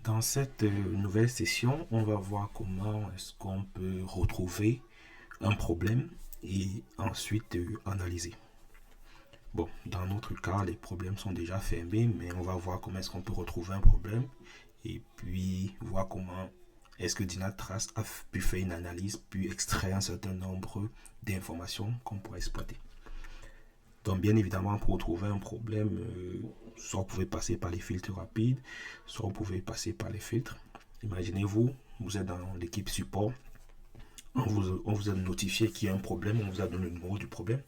Dans cette nouvelle session, on va voir comment est-ce qu'on peut retrouver un problème et ensuite analyser. Bon, dans notre cas, les problèmes sont déjà fermés, mais on va voir comment est-ce qu'on peut retrouver un problème et puis voir comment est-ce que Dynatrace a pu faire une analyse, puis extraire un certain nombre d'informations qu'on pourra exploiter. Donc, bien évidemment, pour trouver un problème, soit vous pouvez passer par les filtres rapides, soit vous pouvez passer par les filtres. Imaginez-vous, vous êtes dans l'équipe support, on vous a notifié qu'il y a un problème, on vous a donné le numéro du problème.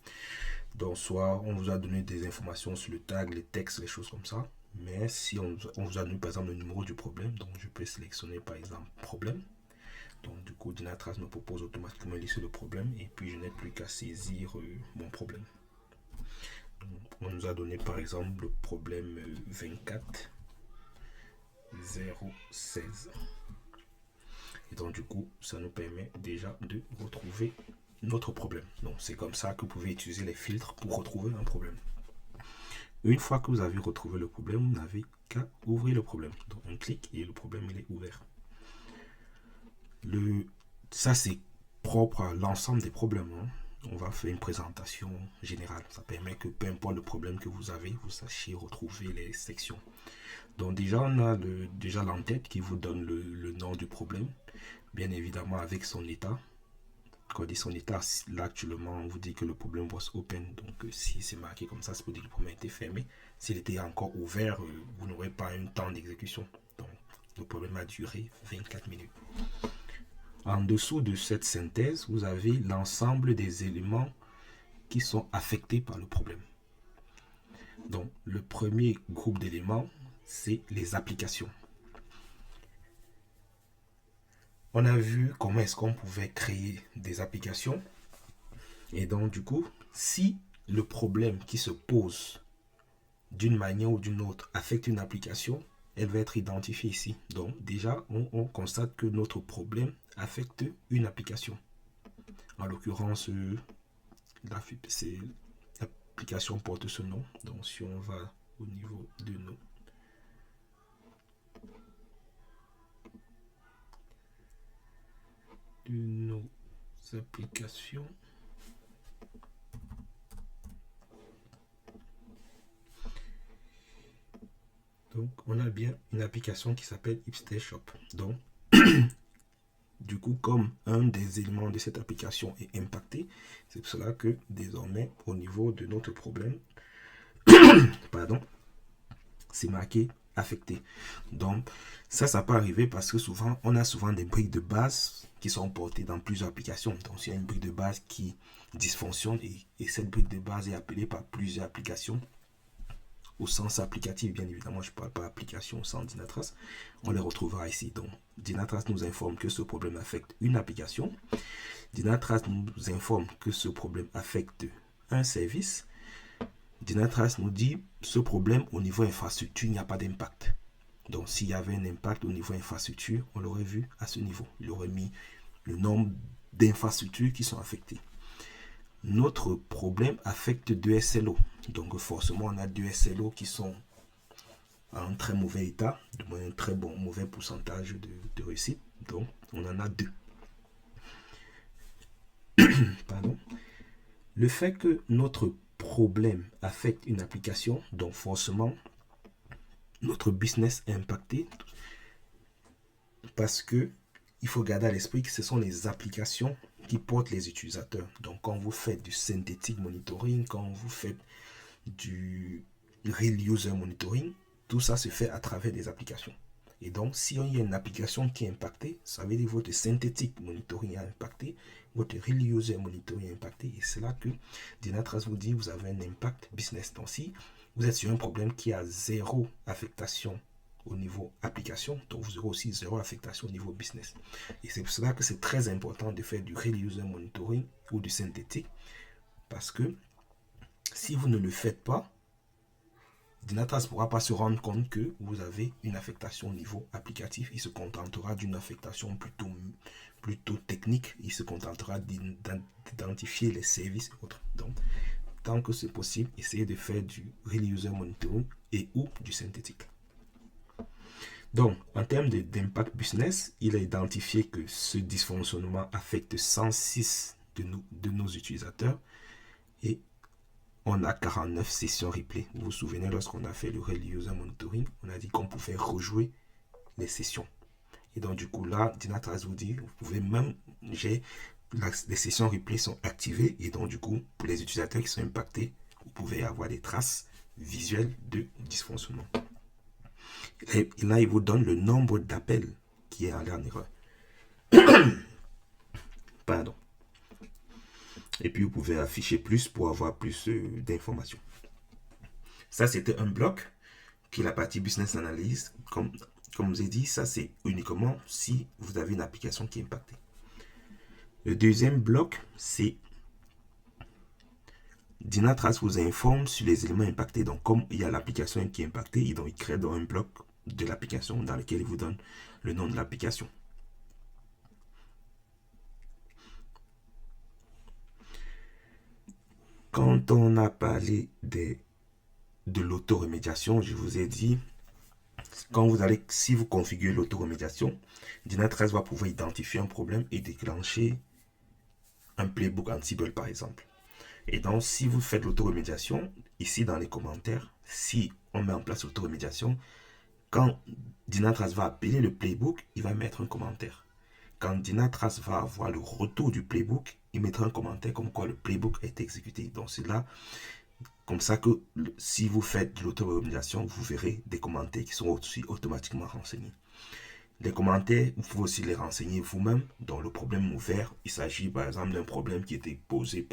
Donc, soit on vous a donné des informations sur le tag, les textes, les choses comme ça. Mais si on vous a donné par exemple le numéro du problème, donc je peux sélectionner par exemple problème. Donc, du coup, Dynatrace me propose automatiquement lisser le problème et puis je n'ai plus qu'à saisir mon problème. On nous a donné par exemple le problème 24 016. Et donc du coup, ça nous permet déjà de retrouver notre problème. Donc c'est comme ça que vous pouvez utiliser les filtres pour retrouver un problème. Une fois que vous avez retrouvé le problème, vous n'avez qu'à ouvrir le problème. Donc on clique et le problème il est ouvert. Ça c'est propre à l'ensemble des problèmes. On va faire une présentation générale. Ça permet que peu importe le problème que vous avez, vous sachiez retrouver les sections. Donc déjà, on a déjà l'entête qui vous donne le nom du problème, bien évidemment avec son état. Quand on dit son état, là actuellement, on vous dit que le problème was open. Donc si c'est marqué comme ça, c'est pour dire que le problème était fermé. S'il était encore ouvert, vous n'aurez pas un temps d'exécution. Donc le problème a duré 24 minutes. En dessous de cette synthèse, vous avez l'ensemble des éléments qui sont affectés par le problème. Donc le premier groupe d'éléments, c'est les applications. On a vu comment est-ce qu'on pouvait créer des applications. Et donc du coup, si le problème qui se pose d'une manière ou d'une autre affecte une application, elle va être identifiée ici. Donc déjà, on constate que notre problème affecte une application. En l'occurrence, l'application porte ce nom. Donc si on va au niveau de nos applications, donc on a bien une application qui s'appelle Hipster Shop. Donc du coup, comme un des éléments de cette application est impacté, c'est pour cela que désormais, au niveau de notre problème, pardon, c'est marqué affecté. Donc, ça peut arriver parce que souvent, on a souvent des briques de base qui sont portées dans plusieurs applications. Donc, s'il y a une brique de base qui dysfonctionne et cette brique de base est appelée par plusieurs applications, au sens applicatif, bien évidemment, je ne parle pas application au sens Dynatrace, on les retrouvera ici. Donc, Dynatrace nous informe que ce problème affecte une application. Dynatrace nous informe que ce problème affecte un service. Dynatrace nous dit ce problème au niveau infrastructure, il n'y a pas d'impact. Donc, s'il y avait un impact au niveau infrastructure, on l'aurait vu à ce niveau. Il aurait mis le nombre d'infrastructures qui sont affectées. Notre problème affecte deux SLO. Donc forcément, on a deux SLO qui sont en très mauvais état, du moins un très mauvais pourcentage de réussite. Donc on en a deux. Pardon. Le fait que notre problème affecte une application, donc forcément, notre business est impacté parce que il faut garder à l'esprit que ce sont les applications qui portent les utilisateurs. Donc quand vous faites du synthetic monitoring, quand vous faites du real user monitoring, tout ça se fait à travers des applications. Et donc, si il y a une application qui est impactée, ça veut dire que votre synthetic monitoring est impacté, votre real user monitoring est impacté. Et c'est là que Dynatrace vous dit que vous avez un impact business. Donc, si vous êtes sur un problème qui a zéro affectation au niveau application, donc vous aurez aussi zéro affectation au niveau business. Et c'est pour cela que c'est très important de faire du real user monitoring ou du synthétique, parce que si vous ne le faites pas, Dynatrace ne pourra pas se rendre compte que vous avez une affectation au niveau applicatif. Il se contentera d'une affectation plutôt technique. Il se contentera d'identifier les services et autres. Donc, tant que c'est possible, essayez de faire du real user monitoring et ou du synthétique. Donc, en termes d'impact business, il a identifié que ce dysfonctionnement affecte 106 de nos utilisateurs et on a 49 sessions replay. Vous vous souvenez, lorsqu'on a fait le Real User Monitoring, on a dit qu'on pouvait rejouer les sessions. Et donc, du coup, là, Dynatrace vous dit, vous pouvez même, les sessions replay sont activées. Et donc, du coup, pour les utilisateurs qui sont impactés, vous pouvez avoir des traces visuelles de dysfonctionnement. Et là, il vous donne le nombre d'appels qui est allé en erreur. Pardon. Et puis, vous pouvez afficher plus pour avoir plus d'informations. Ça, c'était un bloc qui est la partie business analyst. Comme je vous ai dit, ça, c'est uniquement si vous avez une application qui est impactée. Le deuxième bloc, c'est Dynatrace vous informe sur les éléments impactés. Donc, comme il y a l'application qui est impactée, il crée dans un bloc de l'application dans lequel il vous donne le nom de l'application. Quand on a parlé de l'autoremédiation, je vous ai dit, si vous configurez l'autoremédiation, Dynatrace va pouvoir identifier un problème et déclencher un playbook Ansible par exemple. Et donc, si vous faites l'autoremédiation, ici dans les commentaires, si on met en place l'autoremédiation, quand Dynatrace va appeler le playbook, il va mettre un commentaire. Quand Dynatrace va avoir le retour du playbook, il mettra un commentaire comme quoi le playbook a été exécuté. Donc, c'est là, comme ça que si vous faites de l'autoremédiation, vous verrez des commentaires qui sont aussi automatiquement renseignés. Les commentaires, vous pouvez aussi les renseigner vous-même. Dans le problème ouvert, il s'agit par exemple d'un problème qui était posé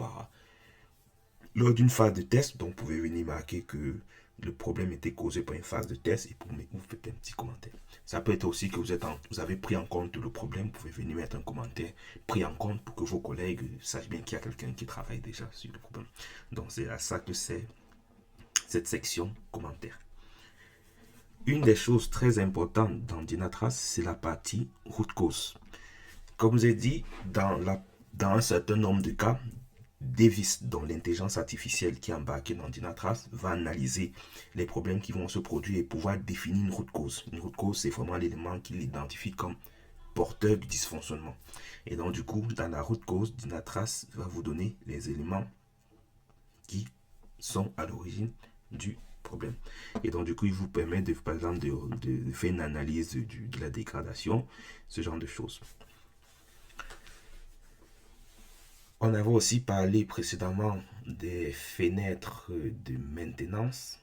lors d'une phase de test. Donc, vous pouvez venir marquer que le problème était causé par une phase de test et vous faites un petit commentaire. Ça peut être aussi que vous avez pris en compte le problème. Vous pouvez venir mettre un commentaire pris en compte pour que vos collègues sachent bien qu'il y a quelqu'un qui travaille déjà sur le problème. Donc, c'est à ça que c'est cette section commentaires. Une des choses très importantes dans Dynatrace, c'est la partie root cause. Comme je vous ai dit, dans un certain nombre de cas, Davis, dont l'intelligence artificielle qui est embarquée dans Dynatrace, va analyser les problèmes qui vont se produire et pouvoir définir une root cause. Une root cause, c'est vraiment l'élément qu'il identifie comme porteur du dysfonctionnement. Et donc, du coup, dans la root cause, Dynatrace va vous donner les éléments qui sont à l'origine du problème. Et donc, du coup, il vous permet, par exemple, de faire une analyse de la dégradation, ce genre de choses. On avait aussi parlé précédemment des fenêtres de maintenance.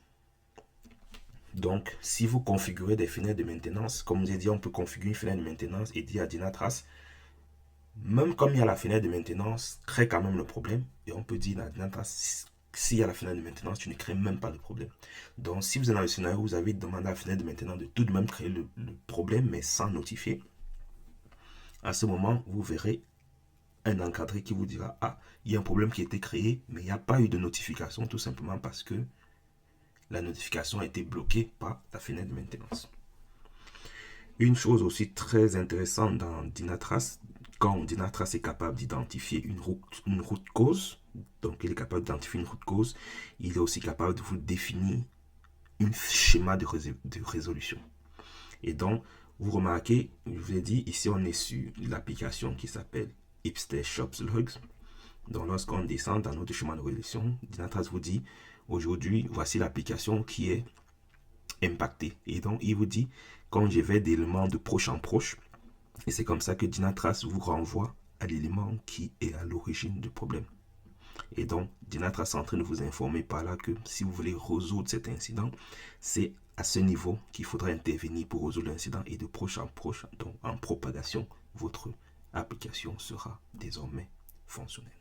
Donc, si vous configurez des fenêtres de maintenance, comme je l'ai dit, on peut configurer une fenêtre de maintenance et dire à Dynatrace, même comme il y a la fenêtre de maintenance, crée quand même le problème. Et on peut dire à Dynatrace, s'il y a la fenêtre de maintenance, tu ne crées même pas le problème. Donc, si vous êtes dans le scénario où vous avez demandé à la fenêtre de maintenance de tout de même créer le problème, mais sans notifier, à ce moment, vous verrez un encadré qui vous dira, ah, il y a un problème qui a été créé, mais il n'y a pas eu de notification, tout simplement parce que la notification a été bloquée par la fenêtre de maintenance. Une chose aussi très intéressante dans Dynatrace, quand Dynatrace est capable d'identifier une root cause, donc il est capable d'identifier une root cause, il est aussi capable de vous définir un schéma de résolution. Et donc, vous remarquez, je vous ai dit, ici on est sur l'application qui s'appelle Hipster Shops Logs. Donc, lorsqu'on descend dans notre chemin de résolution, Dynatrace vous dit, aujourd'hui, voici l'application qui est impactée. Et donc, il vous dit, quand je vais d'éléments de proche en proche, et c'est comme ça que Dynatrace vous renvoie à l'élément qui est à l'origine du problème. Et donc, Dynatrace est en train de vous informer par là que si vous voulez résoudre cet incident, c'est à ce niveau qu'il faudra intervenir pour résoudre l'incident et de proche en proche, donc en propagation, votre application sera désormais fonctionnelle.